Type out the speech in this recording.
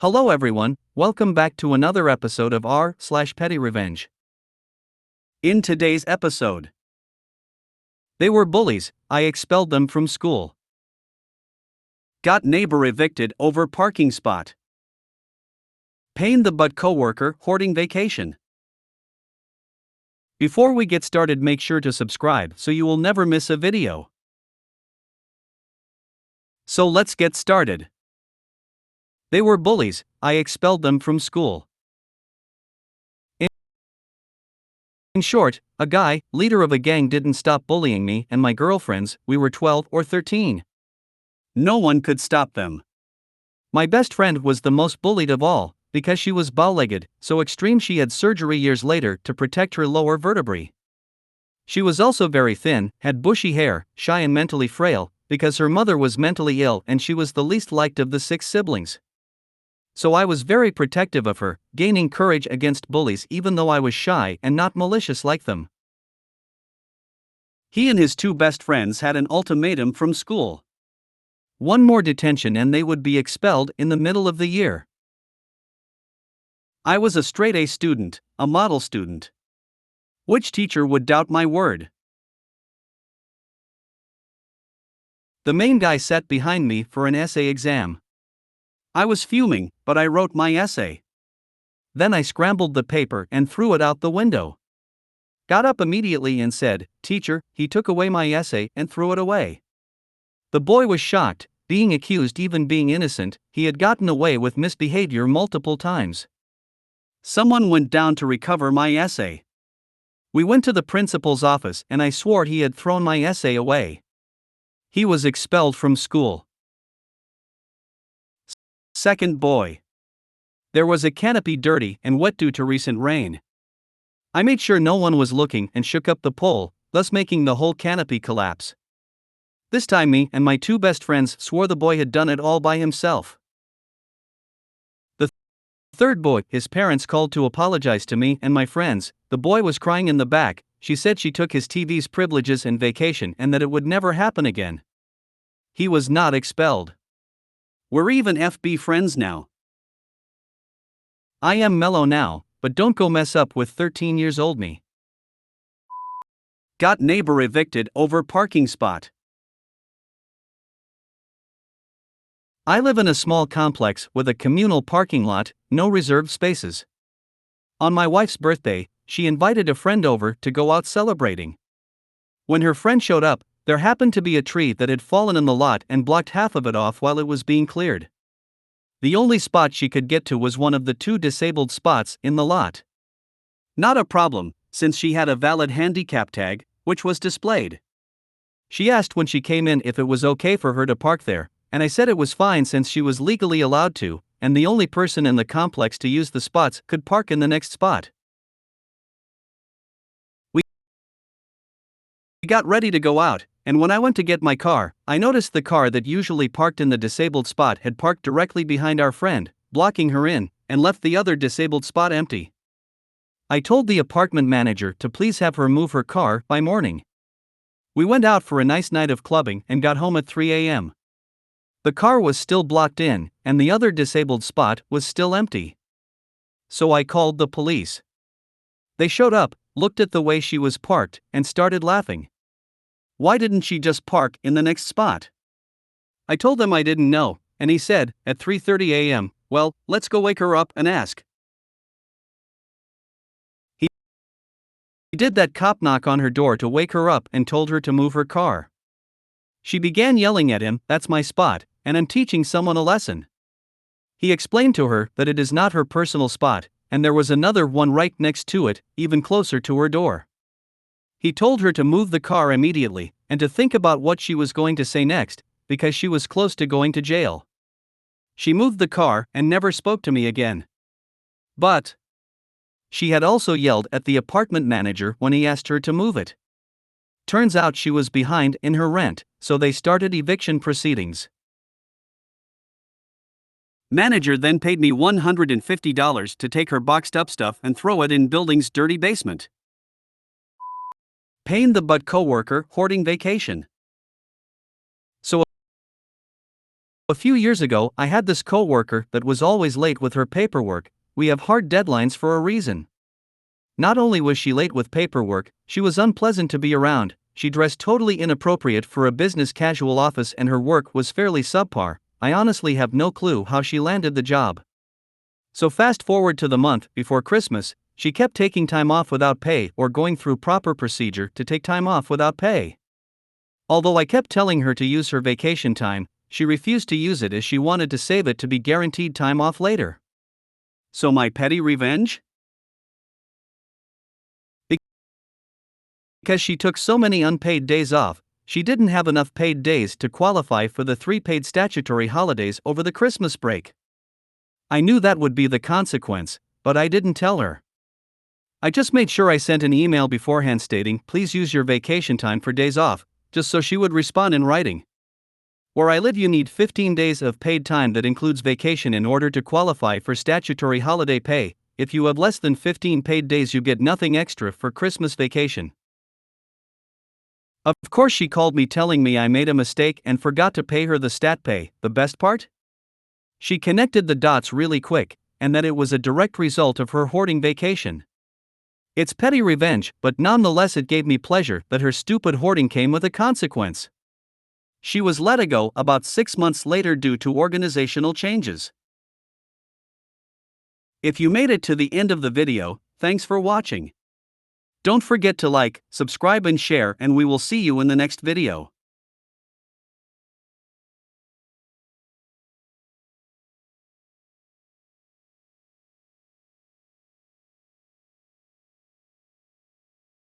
Hello everyone, welcome back to another episode of r/PettyRevenge. In today's episode, they were bullies, I expelled them from school. Got neighbor evicted over parking spot. Pain the butt coworker hoarding vacation. Before we get started, make sure to subscribe so you will never miss a video. So let's get started. They were bullies, I expelled them from school. In short, a guy, leader of a gang, didn't stop bullying me and my girlfriends. We were 12 or 13. No one could stop them. My best friend was the most bullied of all, because she was bow-legged, so extreme she had surgery years later to protect her lower vertebrae. She was also very thin, had bushy hair, shy and mentally frail, because her mother was mentally ill and she was the least liked of the 6 siblings. So I was very protective of her, gaining courage against bullies even though I was shy and not malicious like them. He and his 2 best friends had an ultimatum from school. One more detention and they would be expelled in the middle of the year. I was a straight A student, a model student. Which teacher would doubt my word? The main guy sat behind me for an essay exam. I was fuming, but I wrote my essay. Then I scrambled the paper and threw it out the window. Got up immediately and said, "Teacher, he took away my essay," and threw it away. The boy was shocked, being accused even being innocent. He had gotten away with misbehavior multiple times. Someone went down to recover my essay. We went to the principal's office and I swore he had thrown my essay away. He was expelled from school. Second boy. There was a canopy dirty and wet due to recent rain. I made sure no one was looking and shook up the pole, thus making the whole canopy collapse. This time me and my 2 best friends swore the boy had done it all by himself. The third boy, his parents called to apologize to me and my friends. The boy was crying in the back. She said she took his TV's privileges and vacation and that it would never happen again. He was not expelled. We're even FB friends now. I am mellow now, but don't go mess up with 13 years old me. Got neighbor evicted over parking spot. I live in a small complex with a communal parking lot, no reserved spaces. On my wife's birthday, she invited a friend over to go out celebrating. When her friend showed up, there happened to be a tree that had fallen in the lot and blocked half of it off while it was being cleared. The only spot she could get to was one of the 2 disabled spots in the lot. Not a problem, since she had a valid handicap tag, which was displayed. She asked when she came in if it was okay for her to park there, and I said it was fine since she was legally allowed to, and the only person in the complex to use the spots could park in the next spot. We got ready to go out, and when I went to get my car, I noticed the car that usually parked in the disabled spot had parked directly behind our friend, blocking her in, and left the other disabled spot empty. I told the apartment manager to please have her move her car by morning. We went out for a nice night of clubbing and got home at 3 a.m. The car was still blocked in, and the other disabled spot was still empty. So I called the police. They showed up, looked at the way she was parked, and started laughing. Why didn't she just park in the next spot? I told them I didn't know, and he said, at 3:30 a.m., "Well, let's go wake her up and ask." He did that cop knock on her door to wake her up and told her to move her car. She began yelling at him, "That's my spot, and I'm teaching someone a lesson." He explained to her that it is not her personal spot, and there was another one right next to it, even closer to her door. He told her to move the car immediately, and to think about what she was going to say next, because she was close to going to jail. She moved the car and never spoke to me again. But she had also yelled at the apartment manager when he asked her to move it. Turns out she was behind in her rent, so they started eviction proceedings. Manager then paid me $150 to take her boxed up stuff and throw it in building's dirty basement. Pain the butt coworker hoarding vacation. So A few years ago, I had this coworker that was always late with her paperwork. We have hard deadlines for a reason. Not only was she late with paperwork, she was unpleasant to be around. She dressed totally inappropriate for a business casual office and her work was fairly subpar. I honestly have no clue how she landed the job. So fast forward to the month before Christmas, she kept taking time off without pay or going through proper procedure to take time off without pay. Although I kept telling her to use her vacation time, she refused to use it as she wanted to save it to be guaranteed time off later. So my petty revenge? Because she took so many unpaid days off, she didn't have enough paid days to qualify for the 3 paid statutory holidays over the Christmas break. I knew that would be the consequence, but I didn't tell her. I just made sure I sent an email beforehand stating, "Please use your vacation time for days off," just so she would respond in writing. Where I live, you need 15 days of paid time that includes vacation in order to qualify for statutory holiday pay. If you have less than 15 paid days, you get nothing extra for Christmas vacation. Of course, she called me telling me I made a mistake and forgot to pay her the stat pay. The best part? She connected the dots really quick, and that it was a direct result of her hoarding vacation. It's petty revenge, but nonetheless it gave me pleasure that her stupid hoarding came with a consequence. She was let go about 6 months later due to organizational changes. If you made it to the end of the video, thanks for watching. Don't forget to like, subscribe and share, and we will see you in the next video.